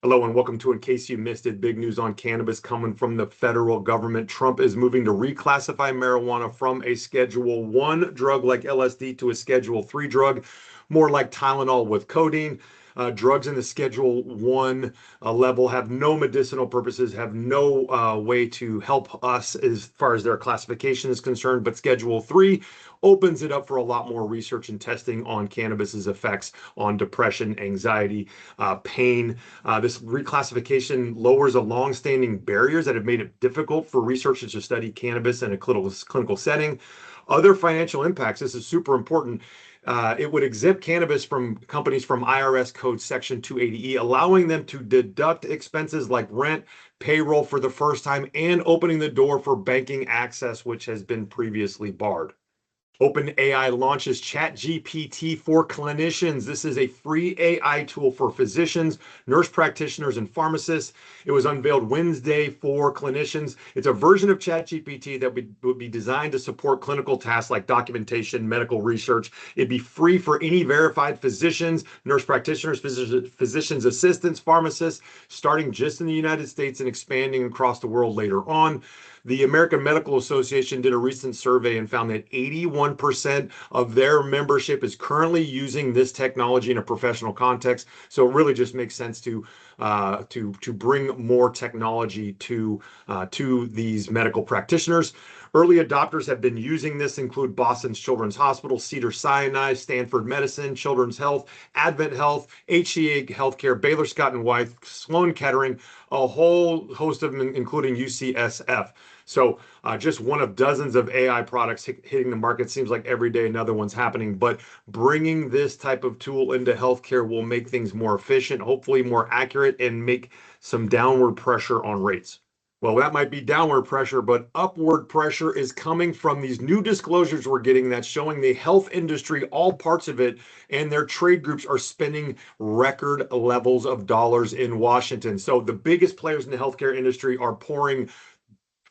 Hello and welcome to In Case You Missed It, big news on cannabis coming from the federal government. Trump is moving to reclassify marijuana from a Schedule 1 drug like LSD to a Schedule 3 drug, more like Tylenol with codeine. Drugs in the Schedule 1 level have no medicinal purposes, have no way to help us as far as their classification is concerned, but Schedule 3 opens it up for a lot more research and testing on cannabis's effects on depression, anxiety, pain. This reclassification lowers a long-standing barriers that have made it difficult for researchers to study cannabis in a clinical setting. Other financial impacts, this is super important. It would exempt cannabis from companies from IRS Code Section 280E, allowing them to deduct expenses like rent, payroll for the first time, and opening the door for banking access, which has been previously barred. OpenAI launches ChatGPT for clinicians. This is a free AI tool for physicians, nurse practitioners, and pharmacists. It was unveiled Wednesday for clinicians. It's a version of ChatGPT that would be designed to support clinical tasks like documentation, medical research. It'd be free for any verified physicians, nurse practitioners, physicians assistants, pharmacists, starting just in the United States and expanding across the world later on. The American Medical Association did a recent survey and found that 81% of their membership is currently using this technology in a professional context. So it really just makes sense to bring more technology to these medical practitioners. Early adopters have been using this include Boston Children's Hospital, Cedars-Sinai, Stanford Medicine, Children's Health, Advent Health, HCA Healthcare, Baylor Scott & White, Sloan Kettering, a whole host of them, including UCSF. So just one of dozens of AI products hitting the market. Seems like every day another one's happening, but bringing this type of tool into healthcare will make things more efficient, hopefully more accurate, and make some downward pressure on rates. Well, that might be downward pressure, but upward pressure is coming from these new disclosures we're getting that's showing the health industry, all parts of it, and their trade groups are spending record levels of dollars in Washington. So the biggest players in the healthcare industry are pouring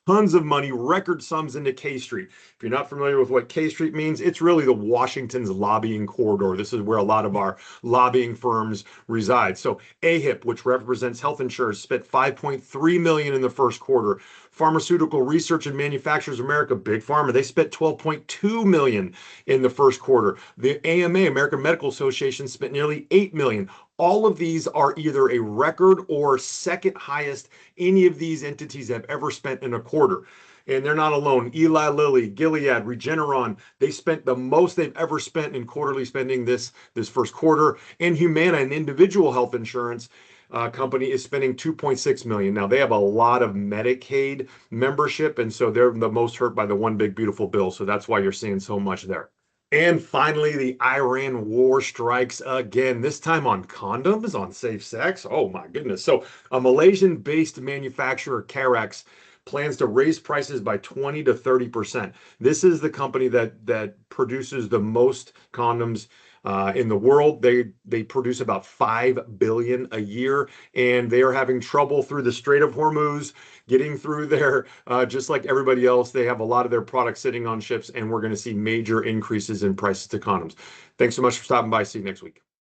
tons of money, record sums into K Street. If you're not familiar with what K Street means, it's really the Washington's lobbying corridor. This is where a lot of our lobbying firms reside. So AHIP, which represents health insurers, spent $5.3 million in the first quarter. Pharmaceutical Research and Manufacturers America, Big Pharma, they spent $12.2 million in the first quarter. The AMA, American Medical Association, spent nearly $8 million. All of these are either a record or second highest any of these entities have ever spent in a quarter. And they're not alone. Eli Lilly, Gilead, Regeneron, they spent the most they've ever spent in quarterly spending this first quarter. And Humana, an individual health insurance company, is spending $2.6 million. Now, they have a lot of Medicaid membership, and so they're the most hurt by the one big beautiful bill. So that's why you're seeing so much there. And finally, the Iran war strikes again, this time on condoms, on safe sex. Oh my goodness. So a Malaysian-based manufacturer, Carex, plans to raise prices by 20 to 30%. This is the company that produces the most condoms in the world. They produce about 5 billion a year, and they are having trouble through the Strait of Hormuz, getting through there. Just like everybody else, they have a lot of their products sitting on ships, and we're going to see major increases in prices to condoms. Thanks so much for stopping by. See you next week.